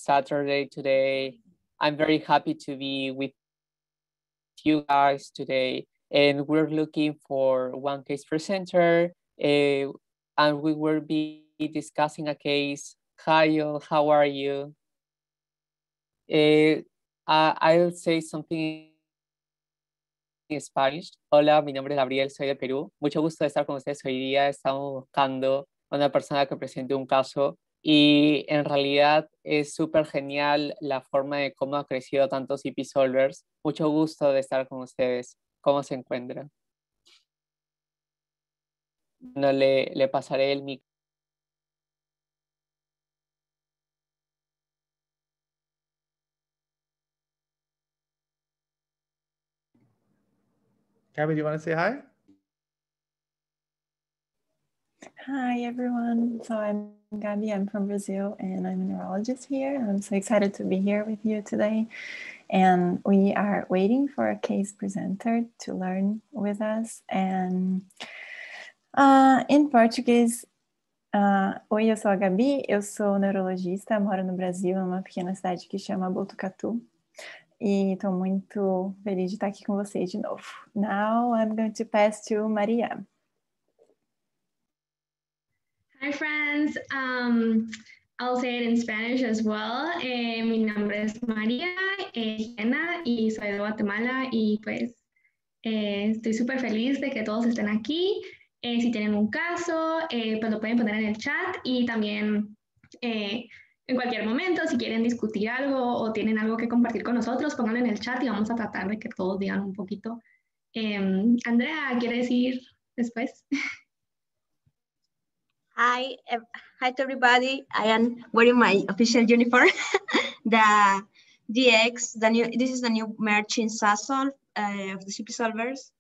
Saturday today. I'm very happy to be with you guys today. And we're looking for one case presenter. And we will be discussing a case. Hi, how are you? I'll say something en Spanish. Hola, mi nombre es Gabriel, soy de Perú. Mucho gusto de estar con ustedes hoy día. Estamos buscando a una persona que presente un caso y en realidad es súper genial la forma de cómo ha crecido tantos EP Solvers. Mucho gusto de estar con ustedes. ¿Cómo se encuentran? No le pasaré el micrófono. Gabby, do you want to say hi? Hi, everyone. So I'm Gabby. I'm from Brazil, and I'm a neurologist here. I'm so excited to be here with you today. And we are waiting for a case presenter to learn with us. And in Português, oi, eu sou a Gabi, eu sou neurologista, moro no Brasil, numa pequena cidade que chama Botucatu. E estou muito feliz de estar aqui com vocês de novo. Now I'm going to pass to Maria. Hi, friends. I'll say it in Spanish as well. Mi nombre es María Gena y soy de Guatemala y pues estoy súper feliz de que todos estén aquí. Si tienen un caso, pues lo pueden poner en el chat y también en cualquier momento, si quieren discutir algo o tienen algo que compartir con nosotros, pónganlo en el chat y vamos a tratar de que todos digan un poquito. Andrea, ¿quiere decir después? Hi to everybody. I am wearing my official uniform, the DX. This is the new merch in Sasol of the CP Solvers,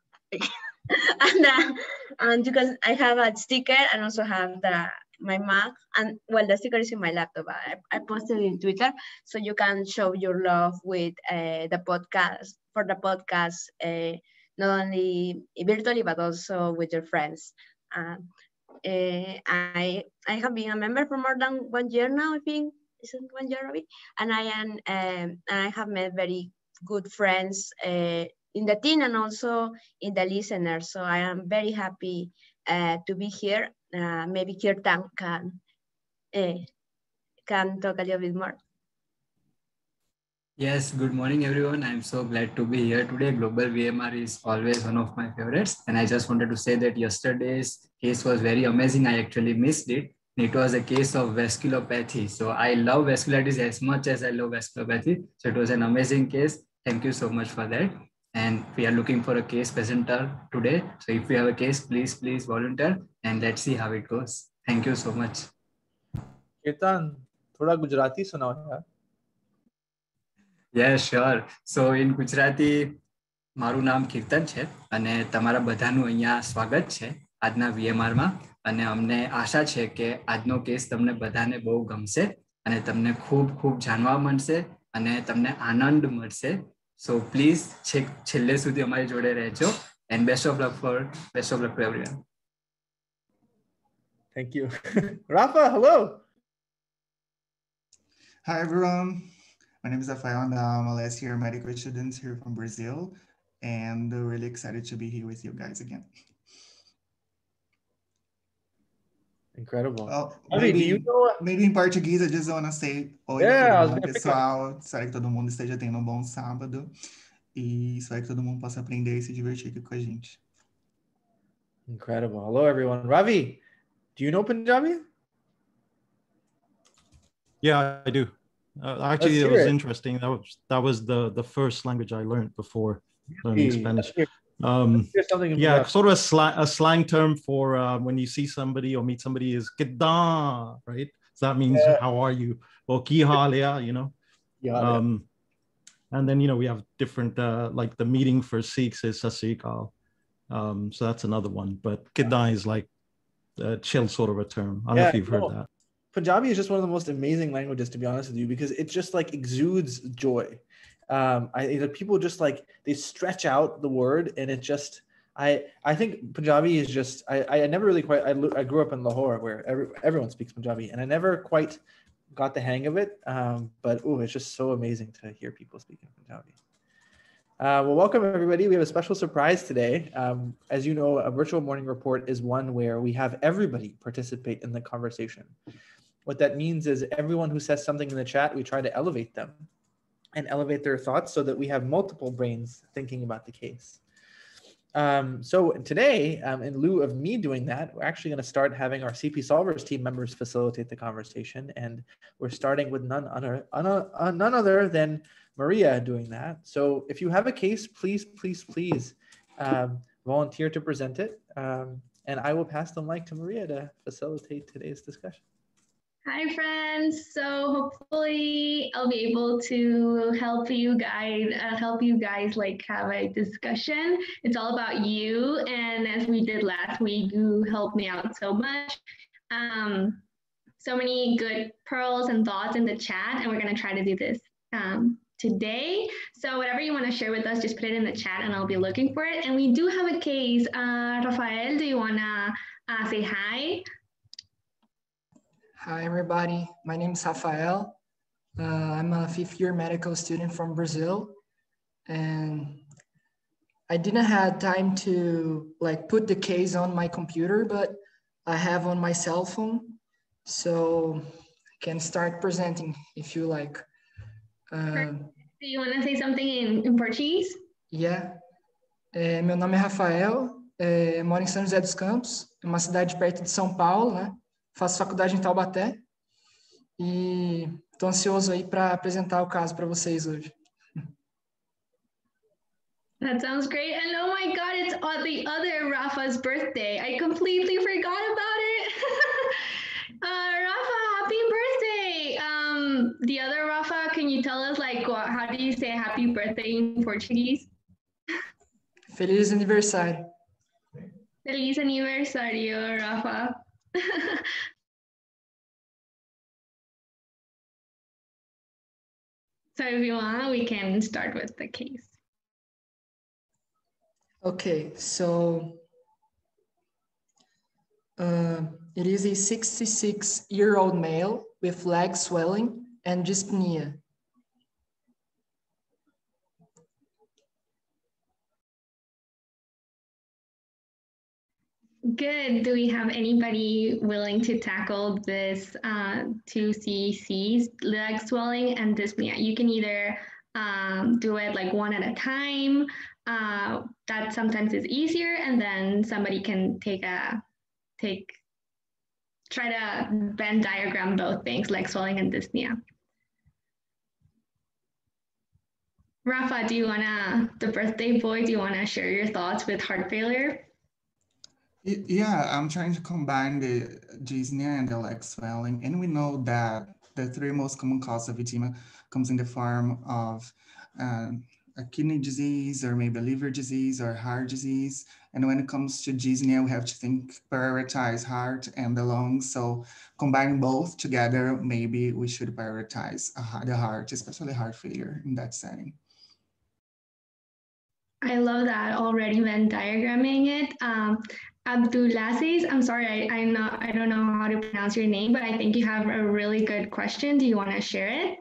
and you can. I have a sticker and also have my mug. And well, the sticker is in my laptop. I posted it in Twitter, so you can show your love with the podcast for the podcast, not only virtually but also with your friends. I have been a member for more than 1 year now, I think. Isn't 1 year of it? And I have met very good friends in the team and also in the listeners. So I am very happy to be here. Maybe Kirtan can talk a little bit more. Yes, good morning, everyone. I'm so glad to be here today. Global VMR is always one of my favorites. And I just wanted to say that yesterday's case was very amazing. I actually missed it. It was a case of vasculopathy. So I love vasculitis as much as I love vasculopathy. So it was an amazing case. Thank you so much for that. And we are looking for a case presenter today. So if you have a case, please volunteer and let's see how it goes. Thank you so much. Kirtan, thoda Gujarati sunao yaar. Yeah, sure. So in Gujarati, મારું નામ કીર્તન છે અને તમારા બધાનું અહીંયા સ્વાગત છે આજના VMR માં અને અમને આશા છે કે આજનો કેસ તમને બધાને બહુ ગમશે અને તમને ખૂબ જાણવા મળશે અને તમને આનંદ મળશે. So please છેલ્લે સુધી અમારી જોડે રહેજો and best of luck to everyone. Thank you. Rafa, hello. Hi, everyone. My name is Rafael, and I'm a last year medical student here from Brazil, and really excited to be here with you guys again. Incredible. Well, Maybe, do you know... maybe in Portuguese, I just want to say oi a todo mundo, pessoal. Espero que todo mundo esteja tendo um bom sábado e espero que todo mundo possa aprender e se divertir aqui com a gente. Incredible. Hello, everyone. Ravi, do you know Punjabi? Yeah, I do. Actually, it was interesting. That was the first language I learned before learning Spanish. Yeah, sort of a slang term for when you see somebody or meet somebody is "Kedan," right? So that means how are you? Or "Ki hal hai," you know. And then we have different like the meeting for Sikhs is "Sat Sri Akal." So that's another one. But "Kedan" is like a chill sort of a term. I don't know if you've heard that. Punjabi is just one of the most amazing languages, to be honest with you, because it just like exudes joy. People just like they stretch out the word, and it just I think Punjabi is just I never really quite I grew up in Lahore where everyone speaks Punjabi, and I never quite got the hang of it. But it's just so amazing to hear people speaking Punjabi. Well, welcome everybody. We have a special surprise today. As you know, a virtual morning report is one where we have everybody participate in the conversation. What that means is everyone who says something in the chat, we try to elevate them and elevate their thoughts so that we have multiple brains thinking about the case. So today, in lieu of me doing that, we're actually going to start having our CP Solvers team members facilitate the conversation. And we're starting with none other than Maria doing that. So if you have a case, please volunteer to present it. And I will pass the mic to Maria to facilitate today's discussion. Hi friends, so hopefully I'll be able to help you guys like have a discussion. It's all about you, and as we did last week, you helped me out so much. So many good pearls and thoughts in the chat, and we're gonna try to do this today. So whatever you wanna share with us, just put it in the chat and I'll be looking for it. And we do have a case. Rafael, do you wanna say hi? Hi, everybody. My name is Rafael. I'm a 5th-year medical student from Brazil. And I didn't have time to put the case on my computer, but I have on my cell phone. So I can start presenting if you like. Do you want to say something in Portuguese? Yeah. Meu nome é Rafael, moro em São José dos Campos, uma cidade perto de São Paulo, né? Faço faculdade em Taubaté e estou ansioso aí para apresentar o caso para vocês hoje. That sounds great. And oh my God, it's the other Rafa's birthday. I completely forgot about it. Rafa, happy birthday. The other Rafa, can you tell us how do you say happy birthday in Portuguese? Feliz aniversário. Feliz aniversário, Rafa. So if you want, we can start with the case. Okay, so it is a 66-year-old male with leg swelling and dyspnea. Good. Do we have anybody willing to tackle this 2 CCs, leg swelling and dyspnea? You can either do it one at a time. That sometimes is easier, and then somebody can try to Venn diagram both things, leg swelling and dyspnea. Rafa, the birthday boy, do you wanna share your thoughts with heart failure? Yeah, I'm trying to combine the dyspnea and the leg swelling, and we know that the 3 most common causes of edema comes in the form of a kidney disease or maybe a liver disease or heart disease. And when it comes to dyspnea, we have to prioritize heart and the lungs. So combining both together, maybe we should prioritize the heart, especially heart failure in that setting. I love that already Venn diagramming it. Abdulaziz, I'm sorry, I don't know how to pronounce your name, but I think you have a really good question. Do you want to share it?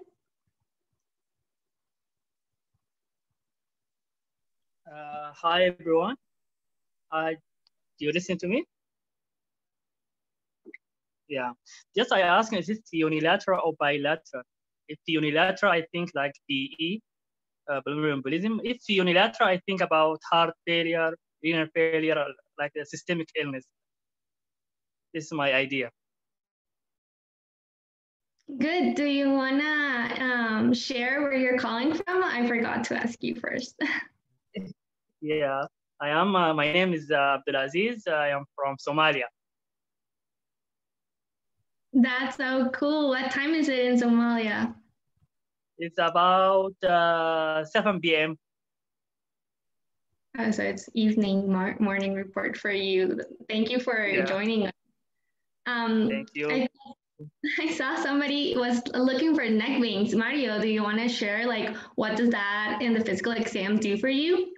Hi everyone. Do you listen to me? Yeah. Just I asked, is it unilateral or bilateral? If unilateral, I think like PE, pulmonary embolism. If unilateral, I think about heart failure, renal failure, like a systemic illness. This is my idea. Good. Do you want to share where you're calling from? I forgot to ask you first. Yeah, I am. My name is Abdulaziz. I am from Somalia. That's so cool. What time is it in Somalia? It's about 7 p.m. So it's evening morning report for you. Thank you for joining us. Thank you. I saw somebody was looking for neck veins. Mario, do you want to share what does that in the physical exam do for you?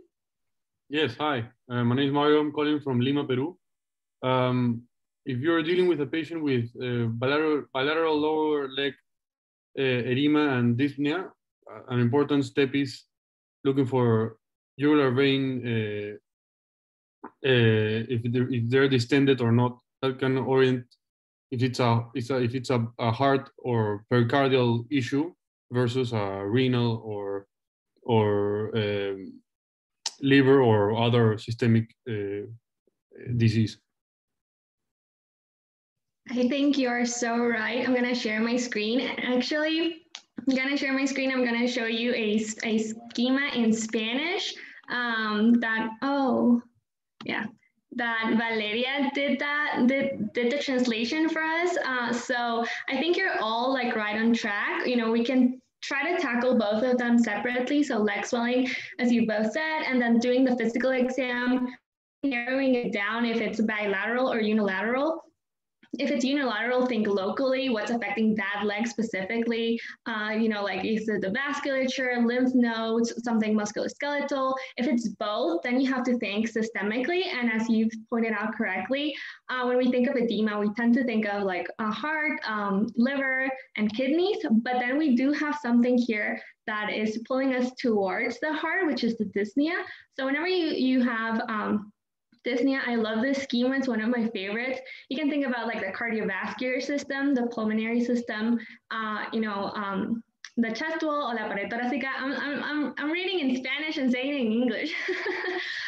Yes, hi. My name is Mario. I'm calling from Lima, Peru. If you're dealing with a patient with bilateral lower leg edema and dyspnea, an important step is looking for jugular vein if they're distended or not. That can orient if it's a heart or pericardial issue versus a renal or liver or other systemic disease. I think you're so right. I'm gonna share my screen. Actually, I'm gonna share my screen. I'm gonna show you a schema in Spanish that Valeria did the translation for us. So I think you're all like right on track. You know, we can try to tackle both of them separately. So leg swelling, as you both said, and then doing the physical exam, narrowing it down if it's bilateral or unilateral. If it's unilateral, think locally, what's affecting that leg specifically. You know, like is it the vasculature, lymph nodes, something musculoskeletal. If it's both, then you have to think systemically. And as you've pointed out correctly, when we think of edema, we tend to think of like a heart, liver, and kidneys. But then we do have something here that is pulling us towards the heart, which is the dyspnea. So whenever you have dyspnea, I love this schema. It's one of my favorites. You can think about like the cardiovascular system, the pulmonary system, the chest wall or la pared torácica. I'm reading in Spanish and saying it in English.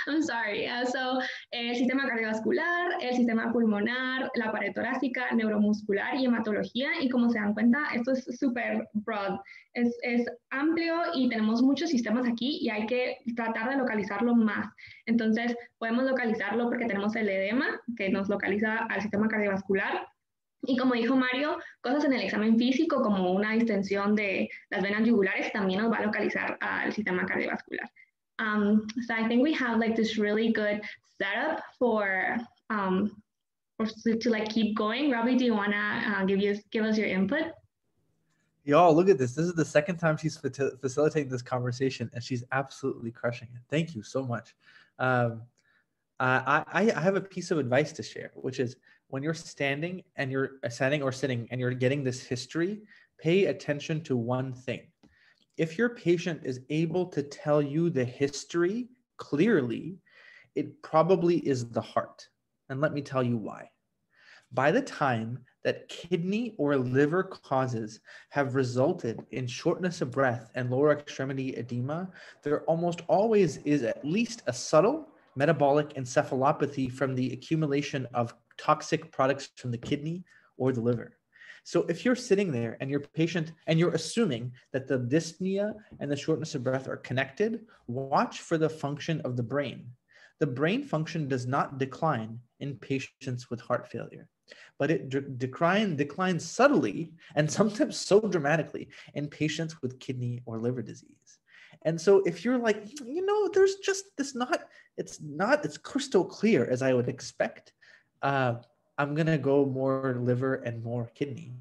I'm sorry. So el sistema cardiovascular, el sistema pulmonar, la pared torácica, neuromuscular y hematología. Y como se dan cuenta, esto es súper broad. Es amplio y tenemos muchos sistemas aquí y hay que tratar de localizarlo más. Entonces, podemos localizarlo porque tenemos el edema, que nos localiza al sistema cardiovascular. Y como dijo Mario, cosas en el examen físico como una distensión de las venas yugulares también nos va a localizar al sistema cardiovascular. So I think we have like this really good setup for to like keep going. Robbie, do you want to give us your input? Y'all, look at this. This is the second time she's facilitating this conversation, and she's absolutely crushing it. Thank you so much. I have a piece of advice to share, which is when you're standing or sitting and you're getting this history, pay attention to one thing. If your patient is able to tell you the history clearly, it probably is the heart. And let me tell you why. By the time that kidney or liver causes have resulted in shortness of breath and lower extremity edema, there almost always is at least a subtle metabolic encephalopathy from the accumulation of toxic products from the kidney or the liver. So if you're sitting there and your patient, and you're assuming that the dyspnea and the shortness of breath are connected, watch for the function of the brain. The brain function does not decline in patients with heart failure, but it declines subtly and sometimes so dramatically in patients with kidney or liver disease. And so if you're like, there's just it's crystal clear as I would expect, I'm going to go more liver and more kidney.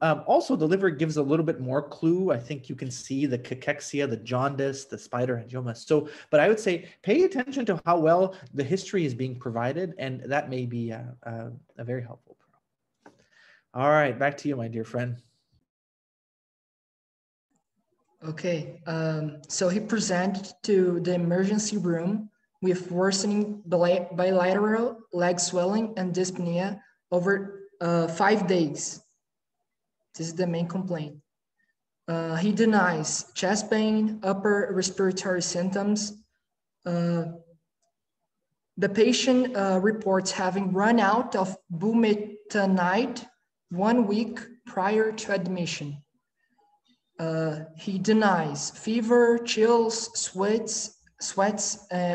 Also, the liver gives a little bit more clue. I think you can see the cachexia, the jaundice, the spider angioma. So, but I would say pay attention to how well the history is being provided, and that may be a very helpful. All right, back to you, my dear friend. Okay, so he presented to the emergency room with worsening bilateral leg swelling and dyspnea over 5 days. This is the main complaint. He denies chest pain, upper respiratory symptoms. The patient reports having run out of bumetanide 1 week prior to admission. He denies fever, chills, sweats,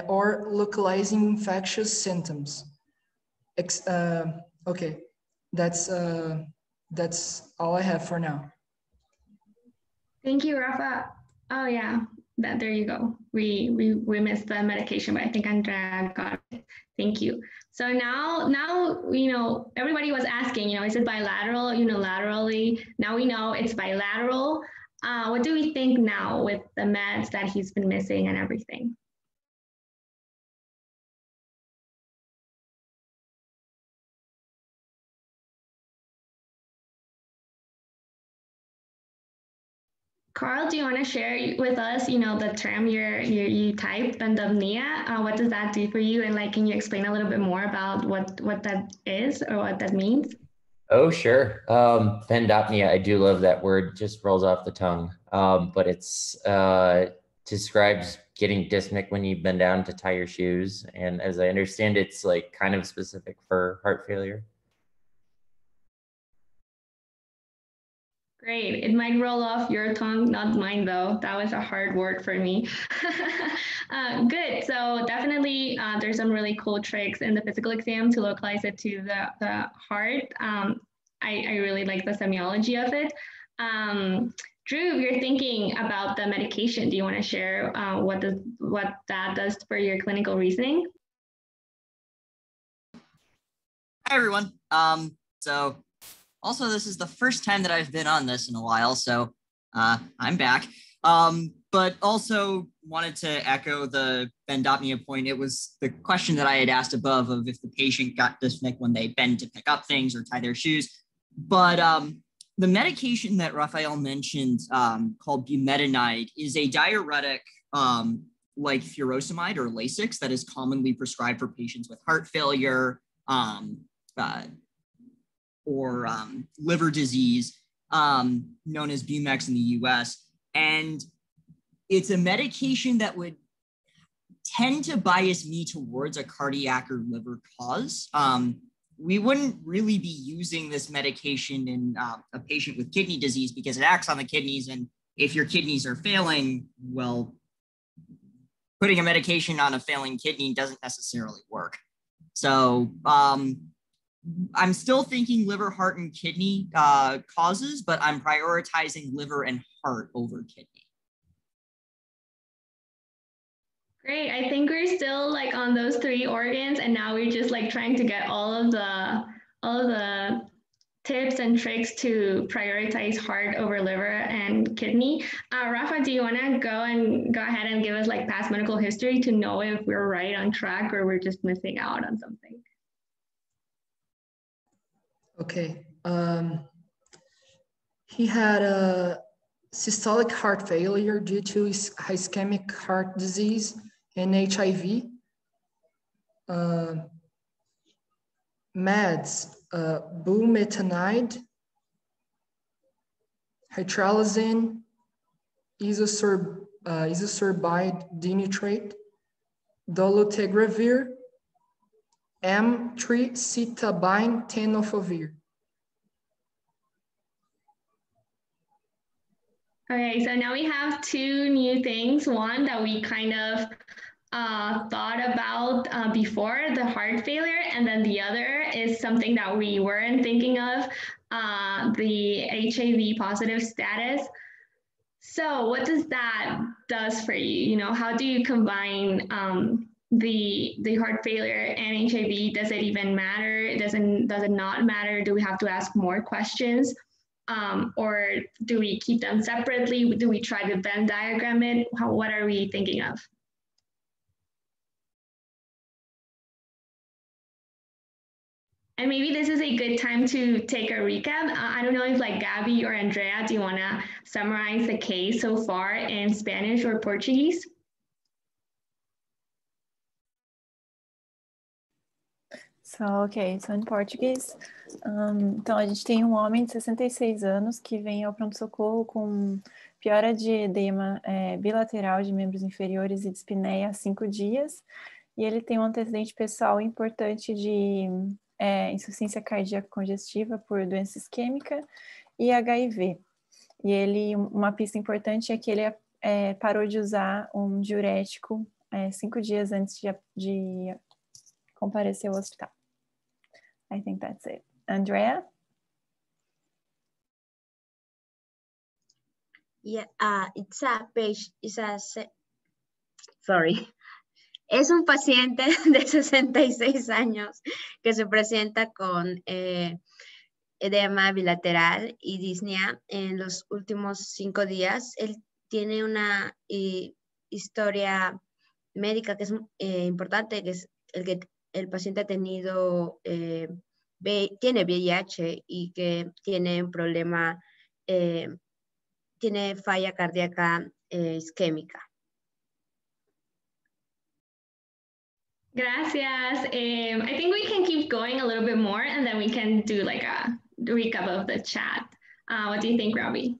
or localizing infectious symptoms. Okay, that's all I have for now. Thank you, Rafa. Oh yeah, there you go. We missed the medication, but I think Andrea got it. Thank you. So now everybody was asking, is it bilateral, unilaterally? Now we know it's bilateral. What do we think now with the meds that he's been missing and everything? Carl, do you want to share with us, the term you typed, dyspnea? What does that do for you? And can you explain a little bit more about what that is or what that means? Oh, sure. Dyspnea, I do love that word, just rolls off the tongue. But it's describes getting dyspneic when you bend down to tie your shoes. And as I understand, it's kind of specific for heart failure. Great. It might roll off your tongue, not mine though. That was a hard word for me. Good. So definitely there's some really cool tricks in the physical exam to localize it to the heart. I really like the semiology of it. Drew, you're thinking about the medication. Do you want to share what that does for your clinical reasoning? Hi, everyone. So also, this is the first time that I've been on this in a while, so I'm back. But also wanted to echo the bendopnea point. It was the question that I had asked above of if the patient got dyspneic when they bend to pick up things or tie their shoes. But the medication that Raphael mentioned called bumetanide is a diuretic like furosemide or Lasix that is commonly prescribed for patients with heart failure, or liver disease, known as Bumex in the US. And it's a medication that would tend to bias me towards a cardiac or liver cause. We wouldn't really be using this medication in a patient with kidney disease because it acts on the kidneys. And if your kidneys are failing, well, putting a medication on a failing kidney doesn't necessarily work. So I'm still thinking liver, heart, and kidney causes, but I'm prioritizing liver and heart over kidney. Great. I think we're still on those 3 organs, and now we're just trying to get all of the tips and tricks to prioritize heart over liver and kidney. Rafa, do you want to go ahead and give us past medical history to know if we're right on track or we're just missing out on something? Okay. He had a systolic heart failure due to ischemic heart disease and HIV. Meds, bumetanide, hydralazine, isosorbide dinitrate, dolutegravir, M3-citabine tenofovir. Okay, so now we have 2 new things. One that we kind of thought about before, the heart failure, and then the other is something that we weren't thinking of, the HIV positive status. So what does that does for you? How do you combine the heart failure and HIV? Does it even matter? Does it not matter? Do we have to ask more questions? Or do we keep them separately? Do we try to Venn diagram it? What are we thinking of? And maybe this is a good time to take a recap. I don't know if Gabby or Andrea, do you want to summarize the case so far in Spanish or Portuguese? So in português, então a gente tem um homem de 66 anos que vem ao pronto-socorro com piora de edema bilateral de membros inferiores e dyspnea há 5 dias, e ele tem um antecedente pessoal importante de insuficiência cardíaca congestiva por doença isquêmica e HIV. E uma pista importante é que ele parou de usar um diurético 5 dias antes de comparecer ao hospital. I think that's it. Andrea? Yeah, es un paciente de 66 años que se presenta con edema bilateral y dyspnea en los últimos 5 días. Él tiene una historia médica que es importante, que es el paciente ha tenido, tiene VIH y que tiene un problema tiene falla cardíaca isquémica. Gracias. I think we can keep going a little bit more and then we can do like a recap of the chat. What do you think, Robbie?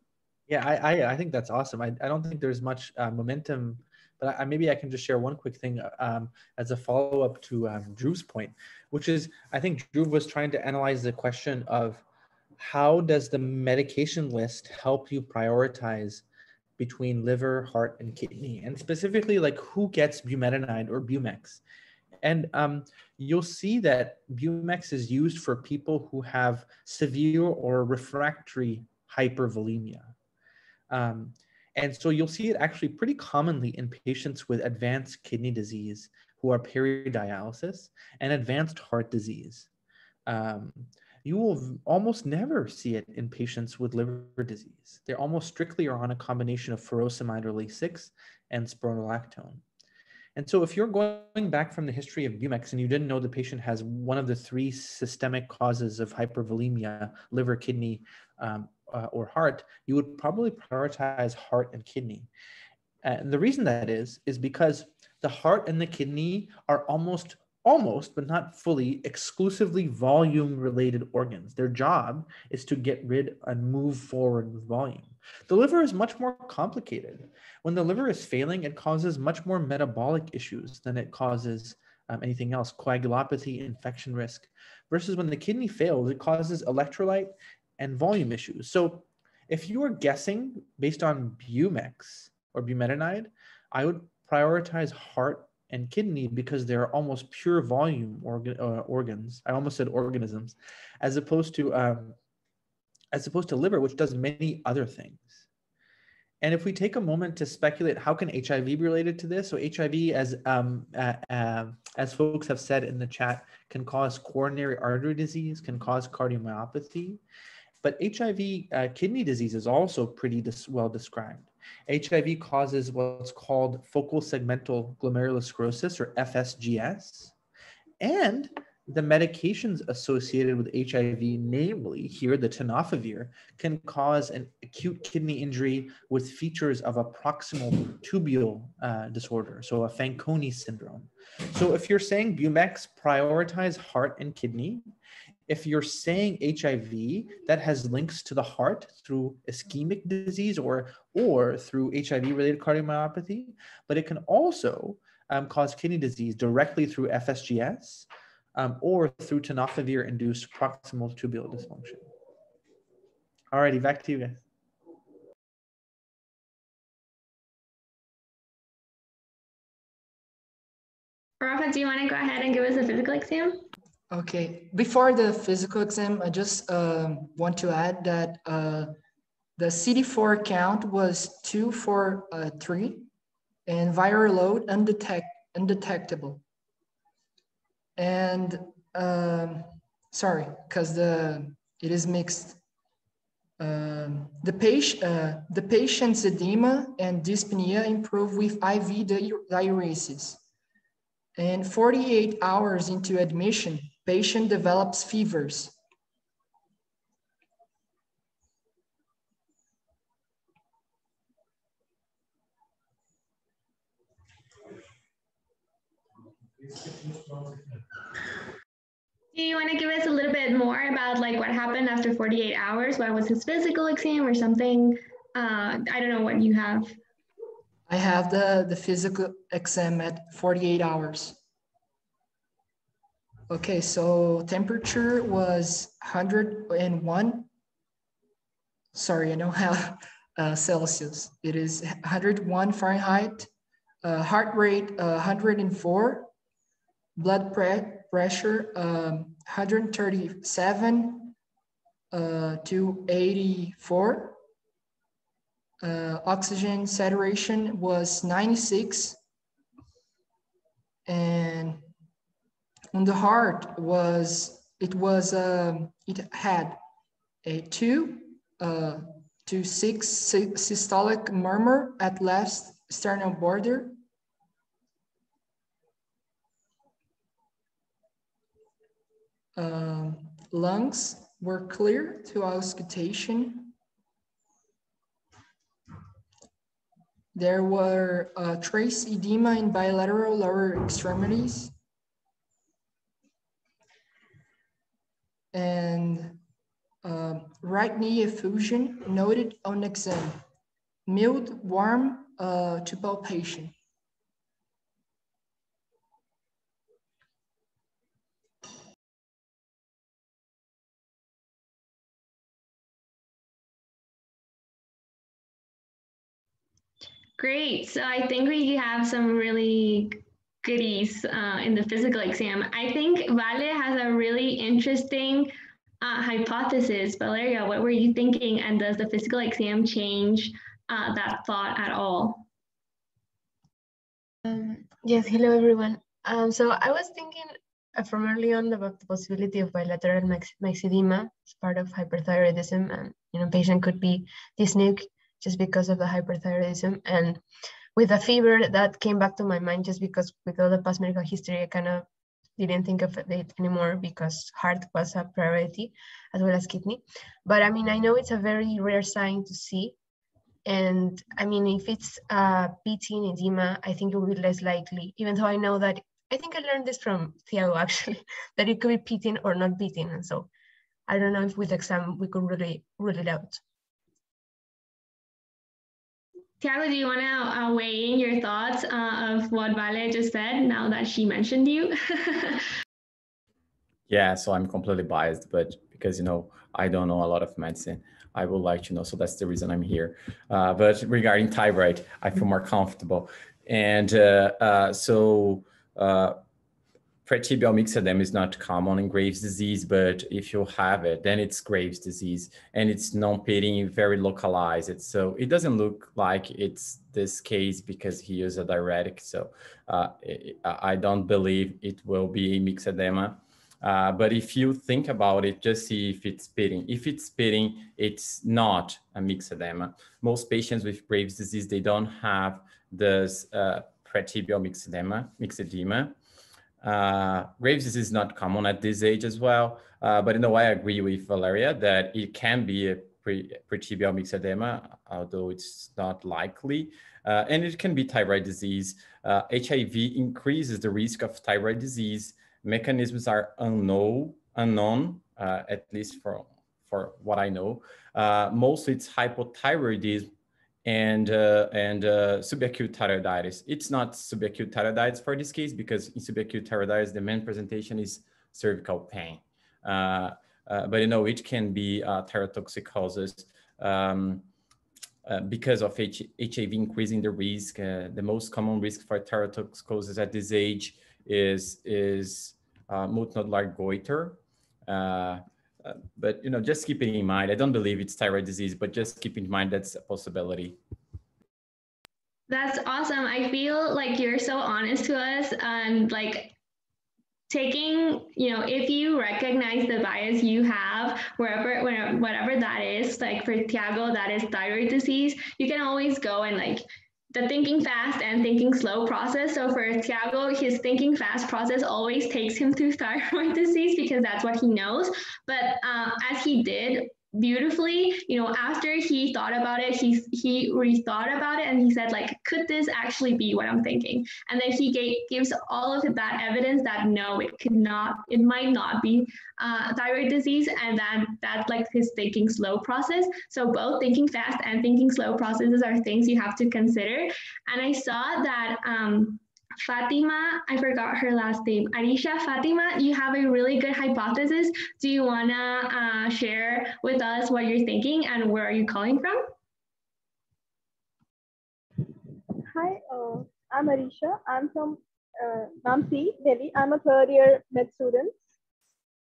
Yeah, I think that's awesome. I don't think there's much momentum, but maybe I can just share one quick thing as a follow-up to Drew's point, which is I think Drew was trying to analyze the question of how does the medication list help you prioritize between liver, heart, and kidney, and specifically like who gets bumetanide or Bumex. And you'll see that Bumex is used for people who have severe or refractory hypervolemia. And so you'll see it actually pretty commonly in patients with advanced kidney disease who are peridialysis and advanced heart disease. You will almost never see it in patients with liver disease. They almost strictly are on a combination of furosemide or Lasix and spironolactone. And so if you're going back from the history of Bumex and you didn't know the patient has one of the 3 systemic causes of hypervolemia, liver, kidney, or heart, you would probably prioritize heart and kidney. And the reason that is because the heart and the kidney are almost, but not fully, exclusively volume-related organs. Their job is to get rid and move forward with volume. The liver is much more complicated. When the liver is failing, it causes much more metabolic issues than it causes anything else, coagulopathy, infection risk, versus when the kidney fails, it causes electrolyte and volume issues. So if you are guessing based on Bumex or bumetanide, I would prioritize heart and kidney because they're almost pure volume organs. I almost said organisms, as opposed to liver, which does many other things. And if we take a moment to speculate, how can HIV be related to this? So HIV, as folks have said in the chat, can cause coronary artery disease, can cause cardiomyopathy. But HIV kidney disease is also pretty well described. HIV causes what's called focal segmental glomerulosclerosis, or FSGS. And the medications associated with HIV, namely here the tenofovir, can cause an acute kidney injury with features of a proximal tubule disorder, so a Fanconi syndrome. So if you're saying Bumex, prioritize heart and kidney. If you're saying HIV, that has links to the heart through ischemic disease or through HIV-related cardiomyopathy, but it can also cause kidney disease directly through FSGS or through tenofovir-induced proximal tubule dysfunction. All righty, back to you guys. Rafa, do you want to go ahead and give us a physical exam? Okay, before the physical exam, I just want to add that the CD4 count was 243 and viral load undetectable. And sorry, because it is mixed. The patient's edema and dyspnea improve with IV diuresis. And 48 hours into admission, patient develops fevers. Do you want to give us a little bit more about like what happened after 48 hours? What was his physical exam or something? I don't know what you have. I have the physical exam at 48 hours. Okay, so temperature was 101. Sorry, I don't have Celsius. It is 101 Fahrenheit. Heart rate 104. Blood pressure 137 to 84. Oxygen saturation was 96. And on the heart it had a 2 to 6 systolic murmur at left sternal border. Lungs were clear to auscultation. There were trace edema in bilateral lower extremities. And right knee effusion noted on exam. Mild, warm to palpation. Great. So I think we have some really goodies in the physical exam. I think Vale has a really interesting hypothesis. Valeria, what were you thinking? And does the physical exam change that thought at all? Yes, hello everyone. So I was thinking from early on about the possibility of bilateral myxedema as part of hyperthyroidism, and patient could be dyspneic just because of the hyperthyroidism. And with the fever, that came back to my mind just because with all the past medical history, I kind of didn't think of it anymore because heart was a priority as well as kidney. But I mean, I know it's a very rare sign to see. And I mean, if it's PT edema, I think it will be less likely, even though I know that, I think I learned this from Thiago actually, that it could be pitting or not pitting. And so I don't know if with exam we could really rule it out. Thiago, do you want to weigh in your thoughts of what Vale just said now that she mentioned you? Yeah, so I'm completely biased, but because, I don't know a lot of medicine, I would like to know. So that's the reason I'm here. But regarding thyroid, I feel more comfortable. And pretibial myxedema is not common in Graves' disease, but if you have it, then it's Graves' disease, and it's non-pitting, very localized. So it doesn't look like it's this case because he used a diuretic. So I don't believe it will be myxedema. But if you think about it, just see if it's pitting. If it's pitting, it's not a myxedema. Most patients with Graves' disease, they don't have this pretibial myxedema. Graves' disease is not common at this age as well, but I agree with Valeria that it can be a pretibial myxedema, although it's not likely, and it can be thyroid disease. HIV increases the risk of thyroid disease. Mechanisms are unknown, at least for what I know. Mostly it's hypothyroidism and subacute thyroiditis. It's not subacute thyroiditis for this case because in subacute thyroiditis, the main presentation is cervical pain. But it can be thyrotoxicosis because of HIV increasing the risk. The most common risk for thyrotoxicosis at this age is multinodular goiter. But just keep it in mind. I don't believe it's thyroid disease, but just keep in mind that's a possibility. That's awesome. I feel like you're so honest to us, and like taking, if you recognize the bias you have, whatever that is, like for Thiago, that is thyroid disease, you can always go and like the thinking fast and thinking slow process. So for Thiago, his thinking fast process always takes him through thyroid disease because that's what he knows. But as he did beautifully, after he thought about it, he rethought about it and he said, like, could this actually be what I'm thinking? And then he gives all of that evidence that no, it might not be thyroid disease, and that's like his thinking slow process. So both thinking fast and thinking slow processes are things you have to consider. And I saw that Fatima, I forgot her last name, Arisha, Fatima, you have a really good hypothesis. Do you want to share with us what you're thinking and where are you calling from? Hi, I'm Arisha. I'm from Namsi, Delhi. I'm a third year med student.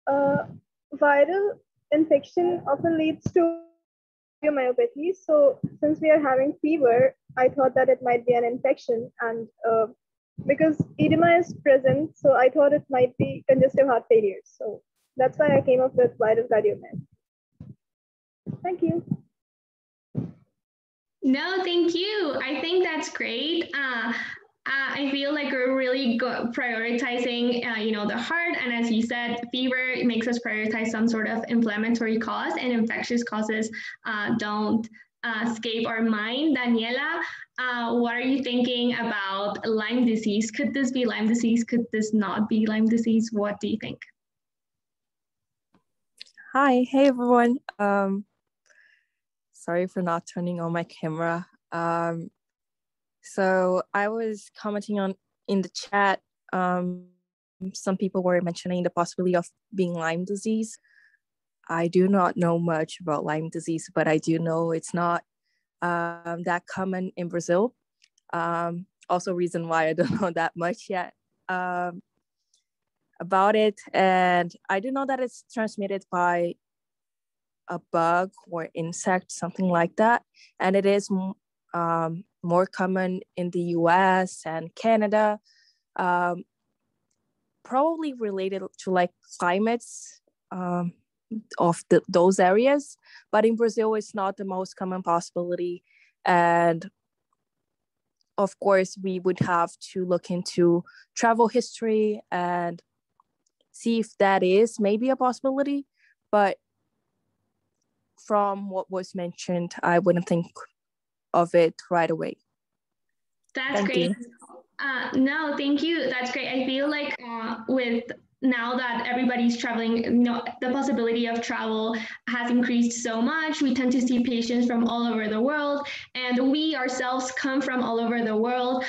Viral infection often leads to myopathy. So since we are having fever, I thought that it might be an infection, and because edema is present, so I thought it might be congestive heart failure. So that's why I came up with viral cardiomet. Thank you. No, thank you. I think that's great. I feel like we're really prioritizing, the heart. And as you said, fever makes us prioritize some sort of inflammatory cause, and infectious causes don't escape our mind. Daniela, what are you thinking about Lyme disease? Could this be Lyme disease? Could this not be Lyme disease? What do you think? Hi, hey everyone. Sorry for not turning on my camera. So I was commenting on in the chat. Some people were mentioning the possibility of being Lyme disease. I do not know much about Lyme disease, but I do know it's not that common in Brazil. Also, reason why I don't know that much yet about it. And I do know that it's transmitted by a bug or insect, something like that. And it is more common in the US and Canada, probably related to like climates of those areas. But in Brazil, it's not the most common possibility. And of course, we would have to look into travel history and see if that is maybe a possibility. But from what was mentioned, I wouldn't think of it right away. That's great. No, thank you. That's great. I feel like with now that everybody's traveling, the possibility of travel has increased so much. We tend to see patients from all over the world, and we ourselves come from all over the world.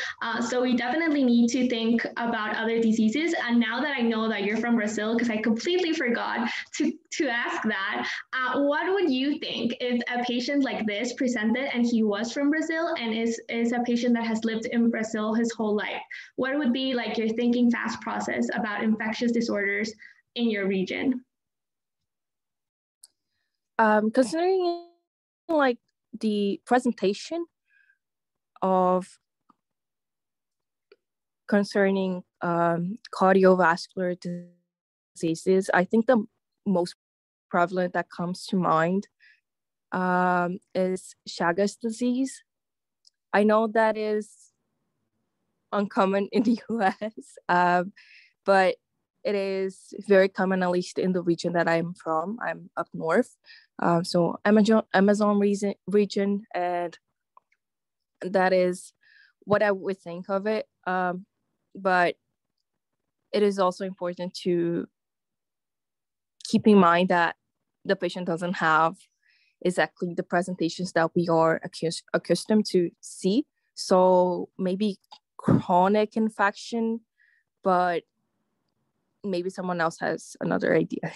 So we definitely need to think about other diseases. And now that I know that you're from Brazil, because I completely forgot to ask that, what would you think if a patient like this presented and he was from Brazil and is a patient that has lived in Brazil his whole life? What would be like your thinking fast process about infectious disorders in your region? Considering like the presentation of concerning cardiovascular diseases, I think the most prevalent that comes to mind is Chagas disease. I know that is uncommon in the US, but it is very common, at least in the region that I'm from. I'm up north, so Amazon region, and that is what I would think of it. But it is also important to keep in mind that the patient doesn't have exactly the presentations that we are accustomed to see. So maybe chronic infection, but maybe someone else has another idea.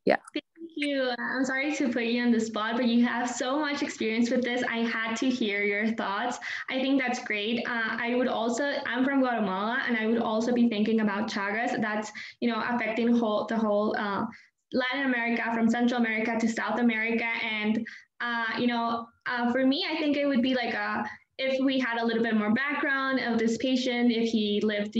Yeah. Thank you. I'm sorry to put you on the spot, but you have so much experience with this. I had to hear your thoughts. I think that's great. I'm from Guatemala, and I would also be thinking about Chagas. That's, affecting the whole Latin America, from Central America to South America. And, for me, I think it would be like if we had a little bit more background of this patient, if he lived,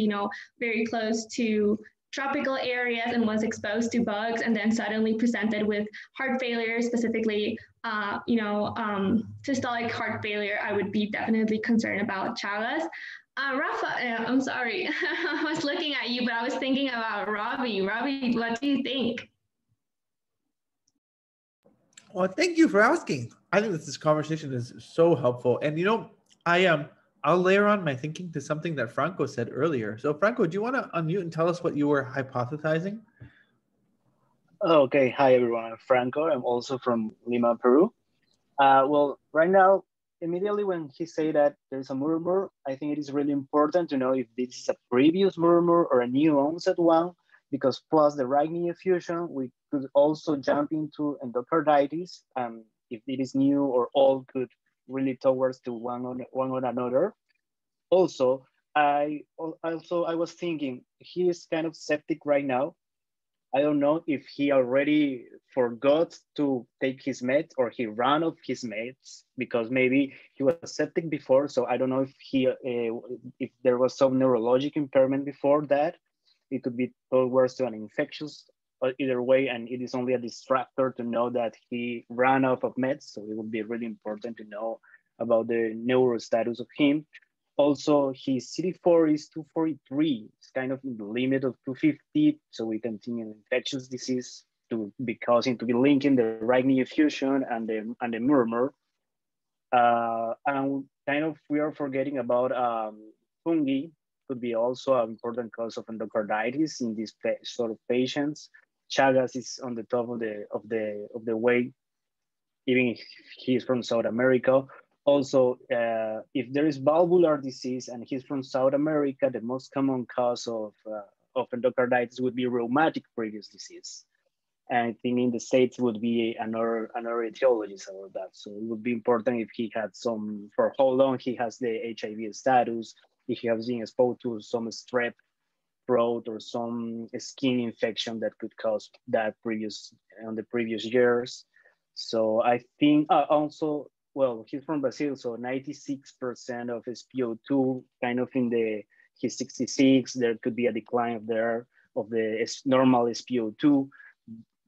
very close to tropical areas and was exposed to bugs and then suddenly presented with heart failure, specifically, systolic heart failure, I would be definitely concerned about Chagas. Rafa, I'm sorry, I was looking at you, but I was thinking about Robbie. Robbie, what do you think? Well, thank you for asking. I think that this conversation is so helpful. And I'll layer on my thinking to something that Franco said earlier. So Franco, do you want to unmute and tell us what you were hypothesizing? Okay, hi everyone, I'm Franco. I'm also from Lima, Peru. Well, right now, immediately when he said that there's a murmur, I think it is really important to know if this is a previous murmur or a new onset one, because plus the right knee effusion, we could also jump into endocarditis, and if it is new or old, could really towards to one or another. Also, I was thinking he is kind of septic right now. I don't know if he already forgot to take his meds or he ran off his meds, because maybe he was septic before. So I don't know if there was some neurologic impairment before that. It could be towards to an infectious, either way, and it is only a distractor to know that he ran off of meds. So it would be really important to know about the neuro status of him. Also, his CD4 is 243. It's kind of in the limit of 250. So we continue infectious disease to be linking the right knee effusion and the murmur. And kind of we are forgetting about fungi. Could be also an important cause of endocarditis in these sort of patients. Chagas is on the top of the way, even if he's from South America. Also, if there is valvular disease and he's from South America, the most common cause of endocarditis would be rheumatic previous disease. And I think in the States would be another etiologist about that. So it would be important if he had for how long he has the HIV status, if he has been exposed to some strep throat or some skin infection that could cause that on the previous years. So I think also, well, he's from Brazil, so 96% of his SpO2 kind of he's 66, there could be a decline of the normal SpO2.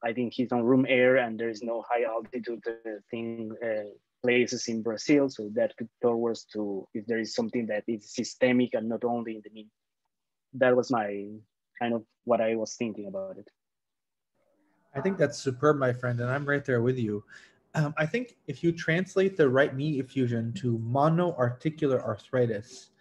I think he's on room air and there is no high altitude places in Brazil. So that could towards to if there is something that is systemic and not only in the knee. That was my kind of what I was thinking about it. I think that's superb, my friend, and I'm right there with you. I think if you translate the right knee effusion to monoarticular arthritis,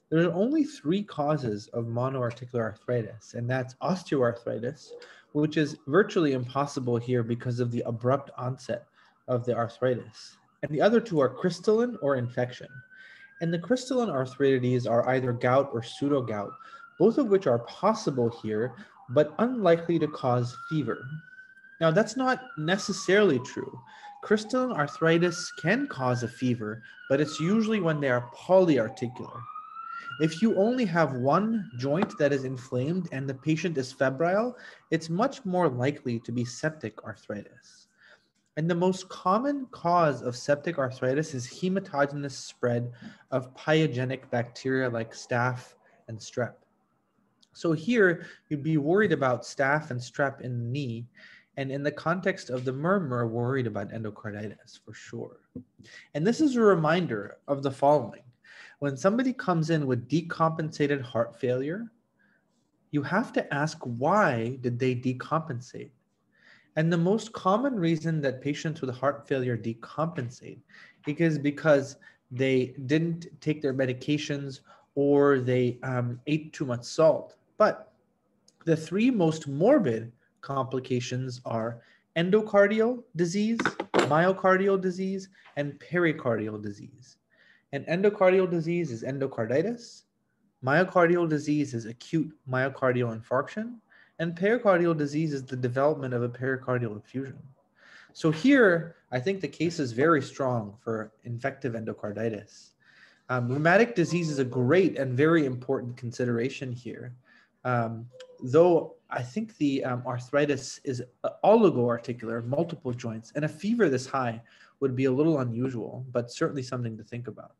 there are only 3 causes of monoarticular arthritis, and that's osteoarthritis, which is virtually impossible here because of the abrupt onset of the arthritis. And the other 2 are crystalline or infection. And the crystalline arthritides are either gout or pseudo-gout, both of which are possible here, but unlikely to cause fever. Now, that's not necessarily true. Crystalline arthritis can cause a fever, but it's usually when they are polyarticular. If you only have one joint that is inflamed and the patient is febrile, it's much more likely to be septic arthritis. And the most common cause of septic arthritis is hematogenous spread of pyogenic bacteria like staph and strep. So here, you'd be worried about staph and strep in the knee, and in the context of the murmur, worried about endocarditis for sure. And this is a reminder of the following. When somebody comes in with decompensated heart failure, you have to ask why did they decompensate? And the most common reason that patients with heart failure decompensate is because they didn't take their medications or they ate too much salt. But the 3 most morbid complications are endocardial disease, myocardial disease, and pericardial disease. And endocardial disease is endocarditis, myocardial disease is acute myocardial infarction, and pericardial disease is the development of a pericardial effusion. So here, I think the case is very strong for infective endocarditis. Rheumatic disease is a great and very important consideration here. Though I think the arthritis is oligoarticular, multiple joints, and a fever this high would be a little unusual, but certainly something to think about.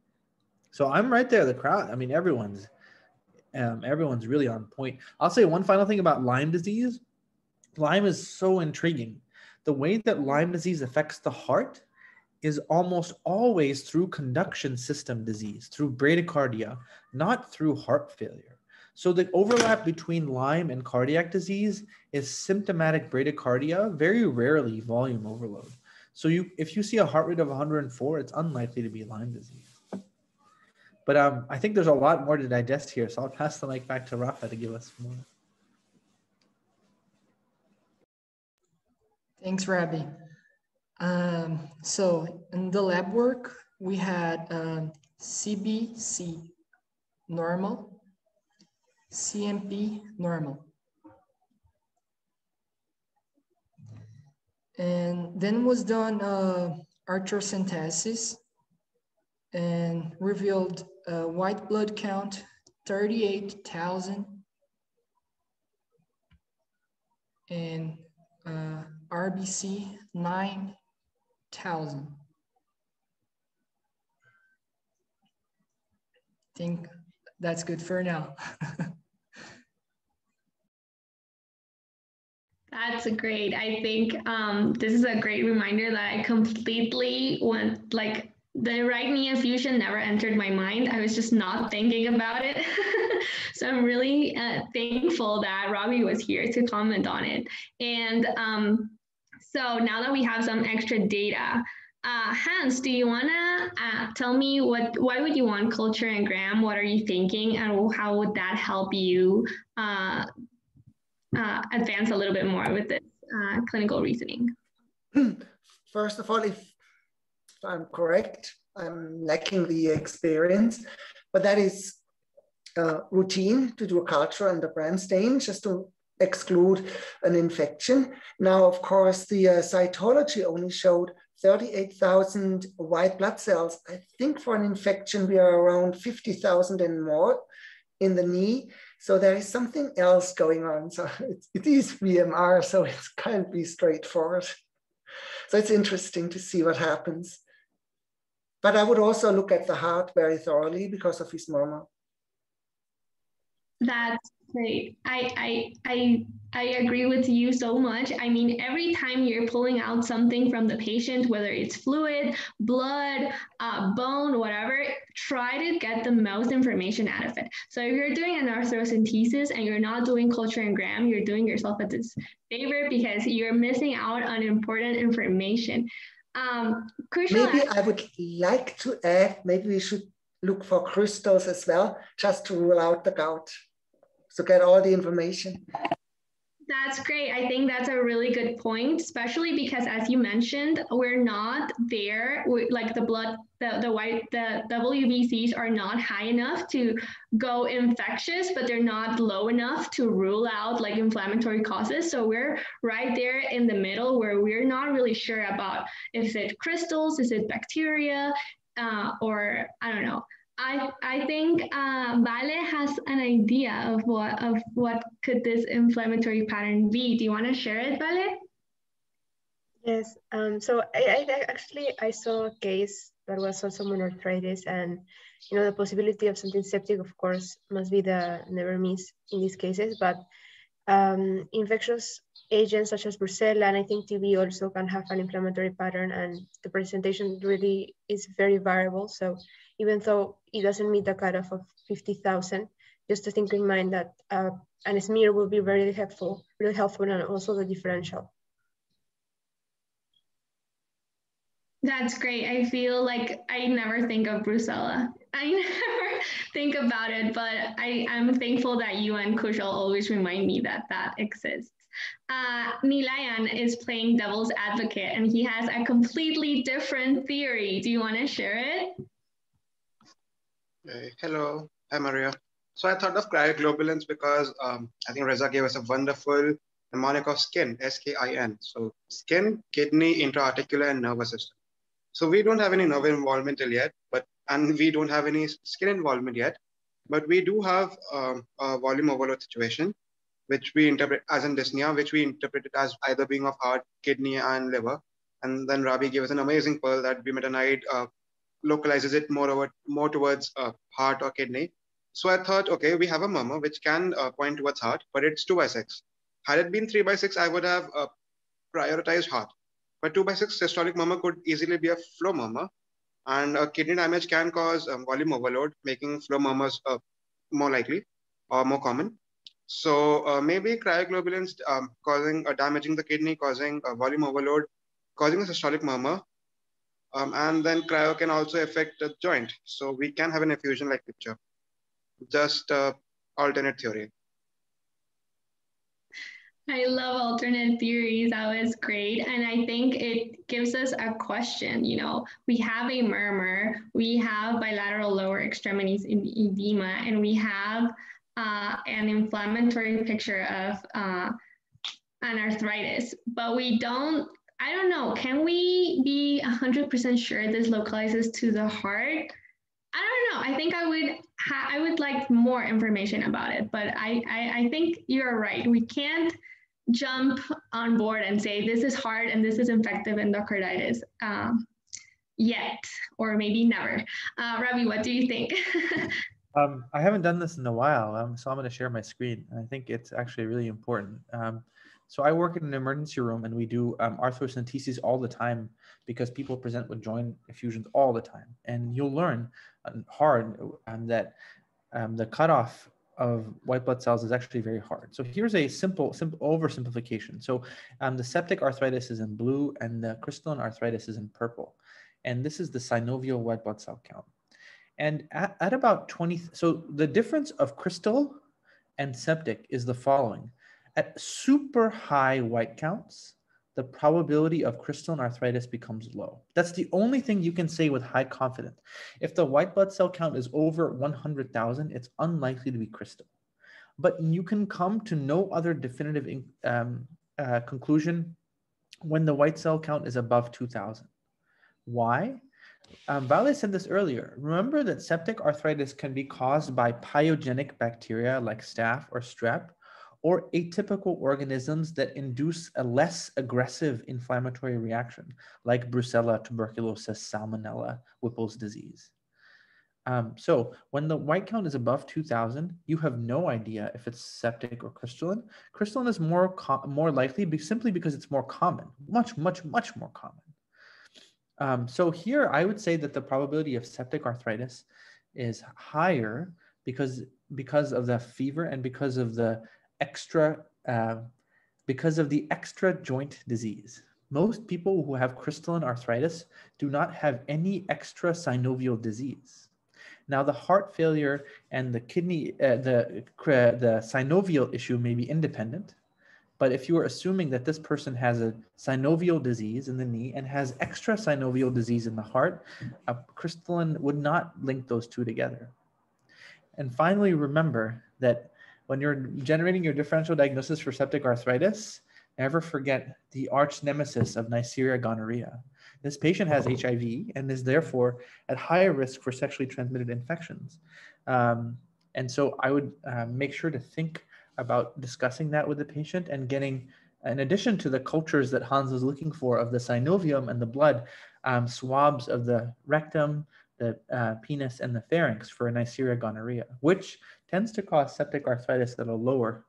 So I'm right there, the crowd. I mean, everyone's really on point. I'll say one final thing about Lyme disease. Lyme is so intriguing. The way that Lyme disease affects the heart is almost always through conduction system disease, through bradycardia, not through heart failure. So the overlap between Lyme and cardiac disease is symptomatic bradycardia, very rarely volume overload. So if you see a heart rate of 104, it's unlikely to be Lyme disease. But I think there's a lot more to digest here, so I'll pass the mic back to Rafa to give us more. Thanks, Rabbi. So in the lab work, we had CBC normal, CMP normal. And then was done arthrocentesis and revealed white blood count 38,000 and RBC 9,000. I think that's good for now. That's great. I think this is a great reminder that I completely went, like, the right knee infusion never entered my mind. I was just not thinking about it. So I'm really thankful that Robbie was here to comment on it. And So now that we have some extra data, Hans, do you want to tell me why would you want culture and gram? What are you thinking, and how would that help you advance a little bit more with this clinical reasoning? First of all, if I'm correct, I'm lacking the experience, but that is routine to do a culture and a gram stain just to exclude an infection. Now, of course, the cytology only showed 38,000 white blood cells. I think for an infection, we are around 50,000 and more in the knee. So there is something else going on. So it is VMR, so it can't be straightforward. So it's interesting to see what happens. But I would also look at the heart very thoroughly because of his murmur. That's great. I agree with you so much. I mean, every time you're pulling out something from the patient, whether it's fluid, blood, bone, whatever, try to get the most information out of it. So if you're doing an arthrocentesis and you're not doing culture and gram, you're doing yourself a disfavor because you're missing out on important information. Maybe I would like to add, maybe we should look for crystals as well, just to rule out the gout. So get all the information. That's great. I think that's a really good point, especially because, as you mentioned, we're not there. Like the blood, the WBCs are not high enough to go infectious, but they're not low enough to rule out like inflammatory causes. So we're right there in the middle where we're not really sure about if it's crystals, is it bacteria, or I don't know. I think Vale has an idea of what could this inflammatory pattern be. Do you want to share it, Vale? Yes. So I saw a case that was also monoarthritis, and the possibility of something septic, of course, must be the never miss in these cases. But infectious agents such as Brucella and I think TB also can have an inflammatory pattern, and the presentation really is very variable. So even though it doesn't meet the cutoff of 50,000, just to think in mind that an smear will be very helpful, and also the differential. That's great. I feel like I never think of Brucella. I never think about it, but I'm thankful that you and Kushal always remind me that that exists. Nilayan is playing devil's advocate, and he has a completely different theory. Do you want to share it? Hello, hi Maria. So I thought of cryoglobulins because I think Reza gave us a wonderful mnemonic of skin, S-K-I-N. So skin, kidney, intra-articular, and nervous system. So we don't have any nerve involvement yet, and we don't have any skin involvement yet, but we do have a volume overload situation, which we interpret as in dyspnea, which we interpreted as either being of heart, kidney, and liver. And then Rabi gave us an amazing pearl that bumetanide localizes it more towards heart or kidney. So I thought, okay, we have a murmur which can point towards heart, but it's 2/6. Had it been 3/6, I would have prioritized heart. But 2/6 systolic murmur could easily be a flow murmur, and kidney damage can cause volume overload, making flow murmurs more likely or more common. So maybe cryoglobulins causing damaging the kidney, causing volume overload, causing a systolic murmur. And then cryo can also affect the joint. So we can have an effusion-like picture. Just alternate theory. I love alternate theories. That was great. And I think it gives us a question. We have a murmur, we have bilateral lower extremities in edema, and we have an inflammatory picture of an arthritis, but we don't, I don't know, can we be 100% sure this localizes to the heart? I don't know. I think I would like more information about it, but I think you're right. We can't jump on board and say this is heart and this is infective endocarditis yet, or maybe never. Ravi, what do you think? I haven't done this in a while, so I'm going to share my screen. And I think it's actually really important. So I work in an emergency room, and we do arthrocentesis all the time because people present with joint effusions all the time. And you'll learn hard that the cutoff white blood cells is actually very hard. So here's a simple oversimplification. So the septic arthritis is in blue and the crystalline arthritis is in purple. And this is the synovial white blood cell count. And at about 20, so the difference of crystal and septic is the following. At super high white counts, the probability of crystalline arthritis becomes low. That's the only thing you can say with high confidence. If the white blood cell count is over 100,000, it's unlikely to be crystal. But you can come to no other definitive conclusion when the white cell count is above 2,000. Why? Vale said this earlier. Remember that septic arthritis can be caused by pyogenic bacteria like staph or strep, or atypical organisms that induce a less aggressive inflammatory reaction, like Brucella, tuberculosis, salmonella, Whipple's disease. So when the white count is above 2,000, you have no idea if it's septic or crystalline. Crystalline is more likely simply because it's more common, much more common. So here I would say that the probability of septic arthritis is higher because of the fever and because of the extra joint disease. Most people who have crystalline arthritis do not have any extra synovial disease. Now the heart failure and the kidney, the synovial issue may be independent, but if you are assuming that this person has a synovial disease in the knee and has extra synovial disease in the heart, a crystalline would not link those two together. And finally, remember that when you're generating your differential diagnosis for septic arthritis, never forget the arch nemesis of Neisseria gonorrhea. This patient has HIV and is therefore at higher risk for sexually transmitted infections. And so I would make sure to think about discussing that with the patient and getting, in addition to the cultures that Hans was looking for of the synovium and the blood, swabs of the rectum, the penis, and the pharynx for Neisseria gonorrhea, which tends to cause septic arthritis at a lower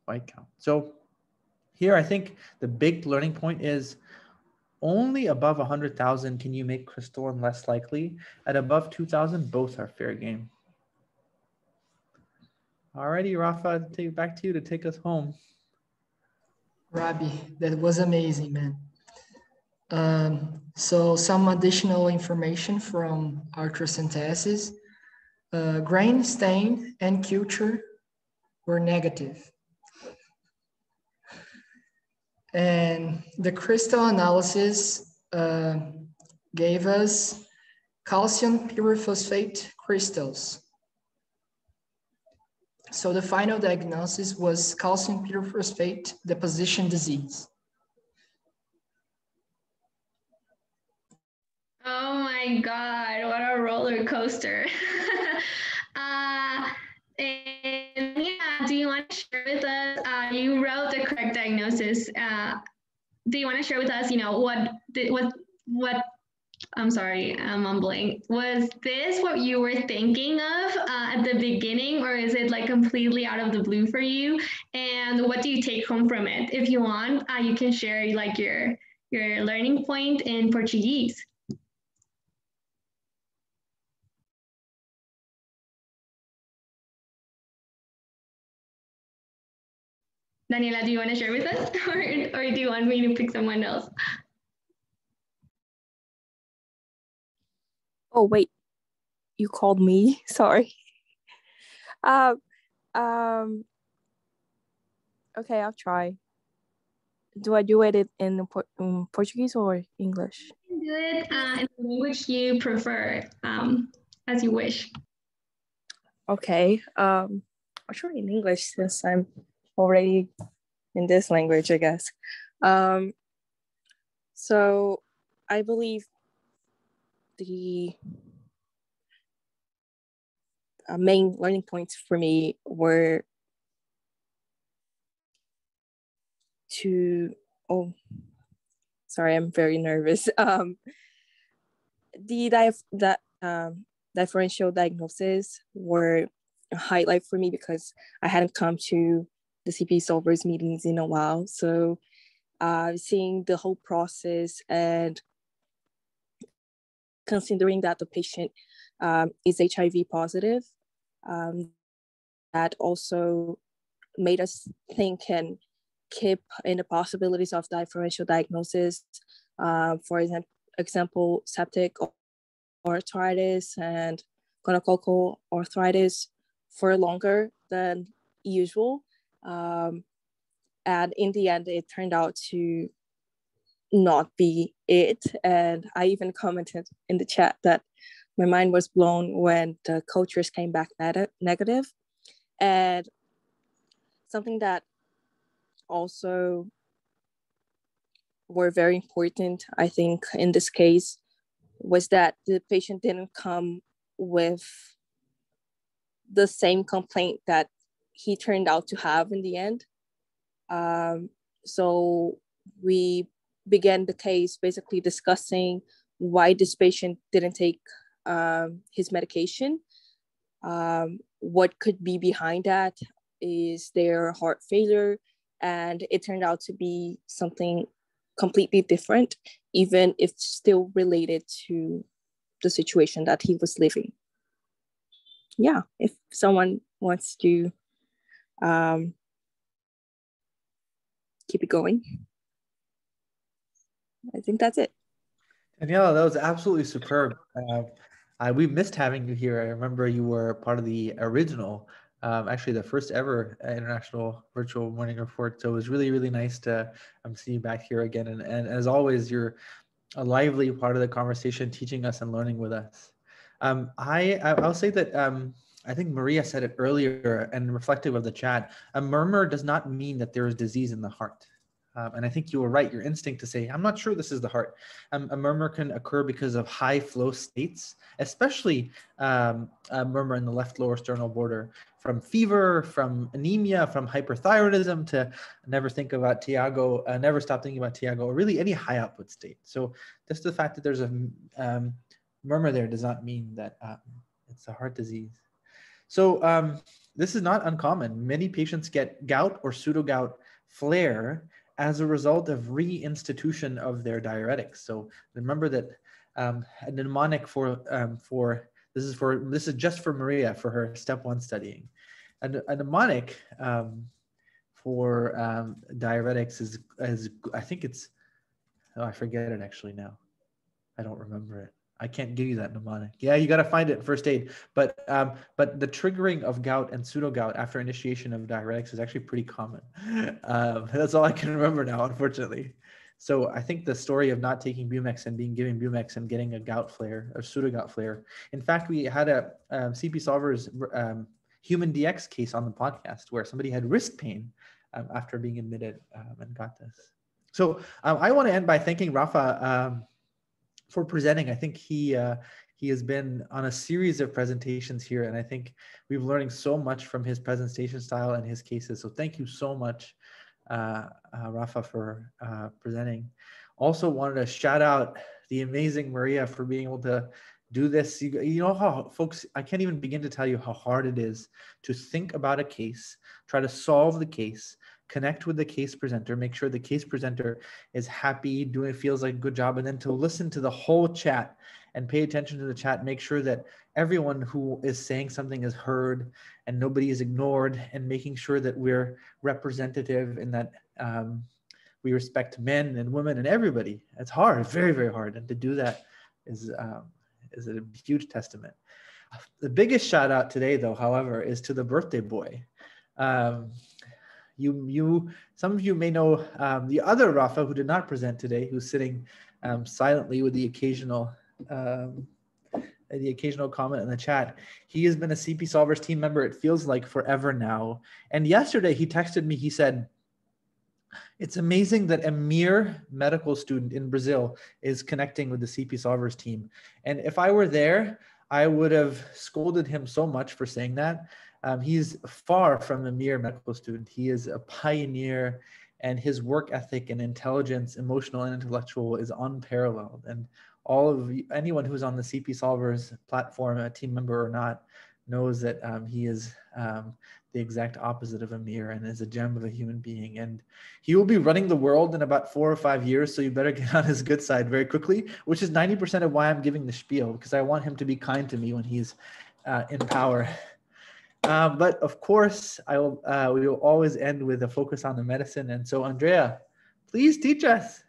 white count. So here I think the big learning point is only above 100,000 can you make crystalline less likely. At above 2,000, both are fair game. Alrighty, Rafa, back to you to take us home. Rabbi, that was amazing, man. So some additional information from arthrocentesis. Grain, stain, and culture were negative. And the crystal analysis gave us calcium pyrophosphate crystals. So the final diagnosis was calcium pyrophosphate deposition disease. Oh my God, what a roller coaster. And yeah, do you want to share with us, you wrote the correct diagnosis. Do you want to share with us, what, I'm sorry, I'm mumbling. Was this what you were thinking of at the beginning, or is it like completely out of the blue for you? And what do you take home from it? If you want, you can share like your learning point in Portuguese. Daniela, do you want to share with us, or do you want me to pick someone else? Oh, wait, you called me, sorry. Okay, I'll try. Do I do it in Portuguese or English? You can do it in the language you prefer, as you wish. Okay, I'll try in English since I'm already in this language, I guess. So I believe the main learning points for me were sorry, I'm very nervous. The differential diagnosis were a highlight for me because I hadn't come to the CP Solvers meetings in a while. So seeing the whole process and considering that the patient is HIV positive, also made us think and keep in the possibilities of differential diagnosis. For example, septic arthritis and gonococcal arthritis for longer than usual. And in the end, it turned out to not be it. And I even commented in the chat that my mind was blown when the cultures came back negative. And something that also were very important, I think, in this case, was that the patient didn't come with the same complaint that he turned out to have in the end. So we began the case basically discussing why this patient didn't take his medication. What could be behind that? Is there heart failure? And it turned out to be something completely different, even if still related to the situation that he was living. Yeah, if someone wants to keep it going, I think that's it. Daniela, that was absolutely superb. We missed having you here. I remember you were part of the original, actually the first ever International Virtual Morning Report. So it was really, really nice to see you back here again. And as always, you're a lively part of the conversation, teaching us and learning with us. I'll say that I think Maria said it earlier and reflective of the chat, a murmur does not mean that there is disease in the heart. And I think you were right, your instinct to say, I'm not sure this is the heart. A murmur can occur because of high flow states, especially a murmur in the left lower sternal border, from fever, from anemia, from hyperthyroidism, to never think about Tiago, never stop thinking about Tiago, or really any high output state. So just the fact that there's a murmur there does not mean that it's a heart disease. So this is not uncommon. Many patients get gout or pseudo-gout flare as a result of reinstitution of their diuretics. So remember that a mnemonic this is just for Maria for her step 1 studying. A mnemonic for diuretics is I think it's, oh, I forget it actually now. I don't remember it. I can't give you that mnemonic. Yeah, you got to find it in first aid. But the triggering of gout and pseudo-gout after initiation of diuretics is actually pretty common. That's all I can remember now, unfortunately. So I think the story of not taking Bumex and being given Bumex and getting a gout flare or pseudo-gout flare. In fact, we had a CP Solvers human DX case on the podcast where somebody had wrist pain after being admitted and got this. So I want to end by thanking Rafa for presenting. I think he has been on a series of presentations here, and I think we've learning so much from his presentation style and his cases. So thank you so much, Rafa, for presenting. Also wanted to shout out the amazing Maria for being able to do this. You know how, folks, I can't even begin to tell you how hard it is to think about a case, try to solve the case, connect with the case presenter, make sure the case presenter is happy, feels like a good job, and then to listen to the whole chat and pay attention to the chat, make sure that everyone who is saying something is heard and nobody is ignored, and making sure that we're representative and that we respect men and women and everybody. It's hard, very, very hard. And to do that is a huge testament. The biggest shout out today, though, however, is to the birthday boy. Some of you may know the other Rafa who did not present today, who's sitting silently with the occasional comment in the chat. He has been a CP Solvers team member, it feels like forever now. And yesterday he texted me, he said, it's amazing that a mere medical student in Brazil is connecting with the CP Solvers team. And if I were there, I would have scolded him so much for saying that. He's far from a mere medical student. He is a pioneer, and his work ethic and intelligence, emotional and intellectual, is unparalleled. And anyone who's on the CP Solvers platform, a team member or not, knows that he is the exact opposite of a mere and is a gem of a human being. And he will be running the world in about 4 or 5 years, so you better get on his good side very quickly, which is 90% of why I'm giving the spiel, because I want him to be kind to me when he's in power. But of course, we will always end with a focus on the medicine. And so, Andrea, please teach us.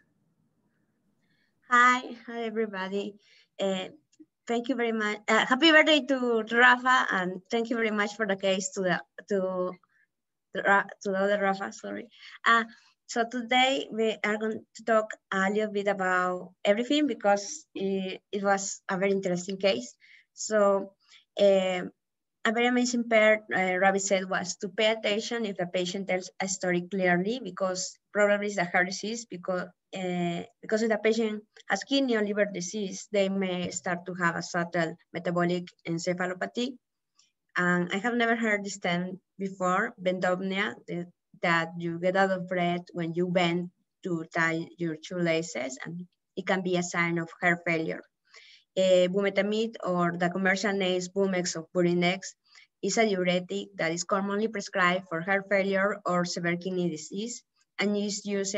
Hi everybody. Thank you very much. Happy birthday to Rafa, and thank you very much for the case to the other Rafa. Sorry. So today we are going to talk a little bit about everything because it was a very interesting case. So a very amazing part, Ravi said, was to pay attention if the patient tells a story clearly, because probably it's a heart disease, because if the patient has kidney or liver disease, they may start to have a subtle metabolic encephalopathy. And I have never heard this term before, bendopnea, that you get out of breath when you bend to tie your shoelaces, and it can be a sign of heart failure. Bumetanide, or the commercial name is Bumex or Burinex, is a diuretic that is commonly prescribed for heart failure or severe kidney disease, and is used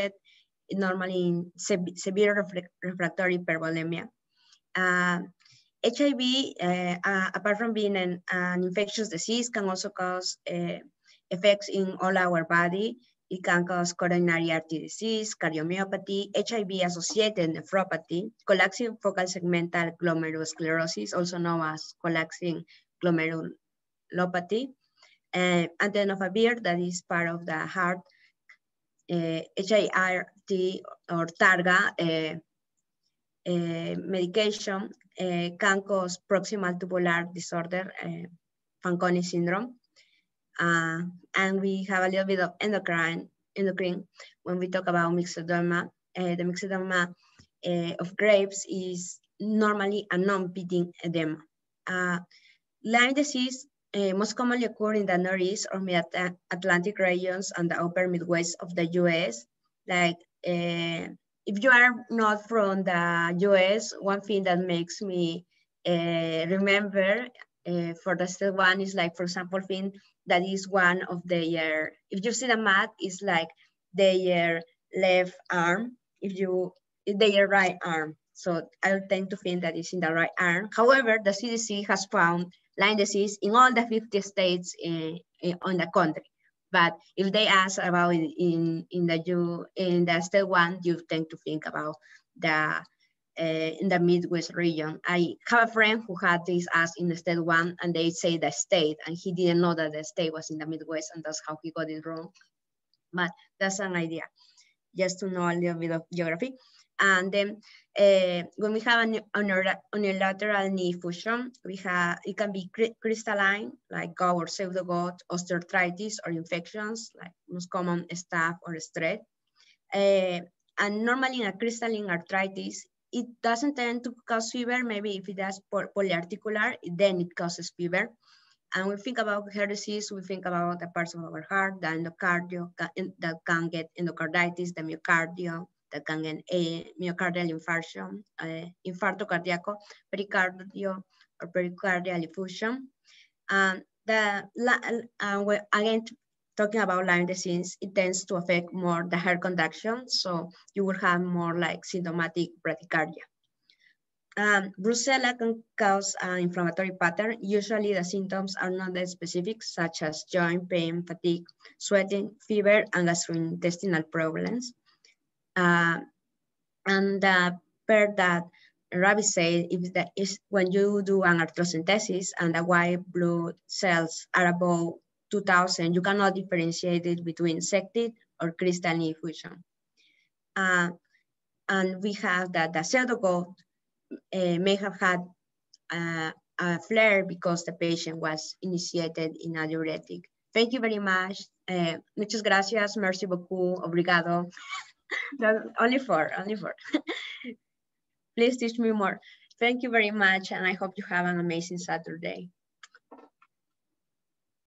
normally in severe refractory hypervolemia. HIV, apart from being an infectious disease, can also cause effects in all our body. It can cause coronary artery disease, cardiomyopathy, HIV-associated nephropathy, collapsing focal segmental glomerulosclerosis, also known as collapsing glomerulopathy, and tenofovir, that is part of the heart, HIRT or Targa medication can cause proximal tubular disorder, Fanconi syndrome. And we have a little bit of endocrine when we talk about myxedema. The myxedema of grapes is normally a non-pitting edema. Lyme disease most commonly occur in the Northeast or Mid-Atlantic regions and the upper Midwest of the US. Like if you are not from the US, one thing that makes me remember for the step one is like, for example, thing that is one of their, if you see the map, it's like their left arm, if their right arm. So I tend to think that it's in the right arm. However, the CDC has found Lyme disease in all the 50 states on the country. But if they ask about it in the step one, you tend to think about the in the Midwest region. I have a friend who had this asked in the step one, and they say the state, and he didn't know that the state was in the Midwest, and that's how he got it wrong. But that's an idea, just to know a little bit of geography. And then when we have a unilateral knee fusion, it can be crystalline, like gout or pseudogout, osteoarthritis, or infections, like most common staph or strep. And normally in a crystalline arthritis, it doesn't tend to cause fever. Maybe if it does polyarticular, then it causes fever. And we think about heart disease, we think about the parts of our heart, the endocardio that can get endocarditis, the myocardium that can get a myocardial infarction, infarto cardíaco, pericardio or pericardial effusion. Again, talking about Lyme disease, it tends to affect more the heart conduction, so you will have more like symptomatic bradycardia. Brucella can cause an inflammatory pattern. Usually the symptoms are not that specific, such as joint pain, fatigue, sweating, fever, and gastrointestinal problems. And the part that Ravi said is when you do an arthrocentesis and the white blood cells are above 2000, you cannot differentiate it between sected or crystalline effusion. And we have that the pseudogout may have had a flare because the patient was initiated in a diuretic. Thank you very much. Muchas gracias, merci beaucoup, obrigado. only four. Please teach me more. Thank you very much, and I hope you have an amazing Saturday.